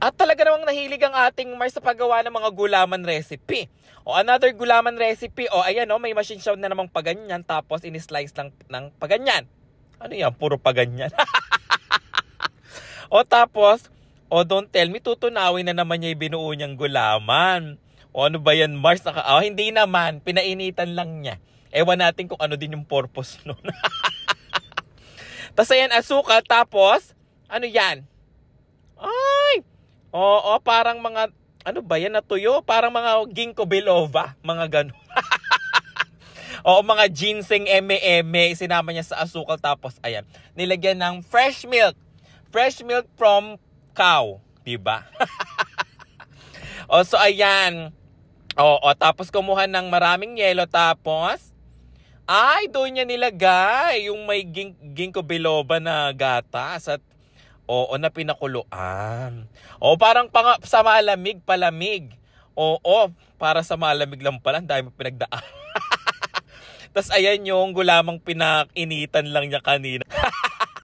At talaga namang nahilig ang ating Mars sa paggawa ng mga gulaman recipe. O another gulaman recipe, o ayan o, may machine shop na namang paganyan, tapos in-slice lang ng paganyan. Ano yan? Puro paganyan. O tapos, o don't tell me, tutunawin na naman niya yung binuo niyang gulaman. O ano ba yan, Mars? Hindi naman, pinainitan lang niya. Ewan natin kung ano din yung purpose nun. Tapos ayan, asukal, tapos, ano yan? Ay! Oo, parang mga, ano ba yan, natuyo? Parang mga ginkgo biloba, mga gano'n. Oo, mga ginseng eme-eme, sinama niya sa asukal, tapos, ayan, nilagyan ng fresh milk. Fresh milk from cow, diba? O, so, ayan. Oo, tapos kumuha ng maraming yelo, tapos, ay, doon niya nilagay yung may ginkgo biloba na gatas at oo, na pinakuluan. O, parang sa malamig, palamig. Oo, para sa malamig lang pala, dahil pinagdaan. Tapos ayan yung gulamang pinakinitan lang niya kanina.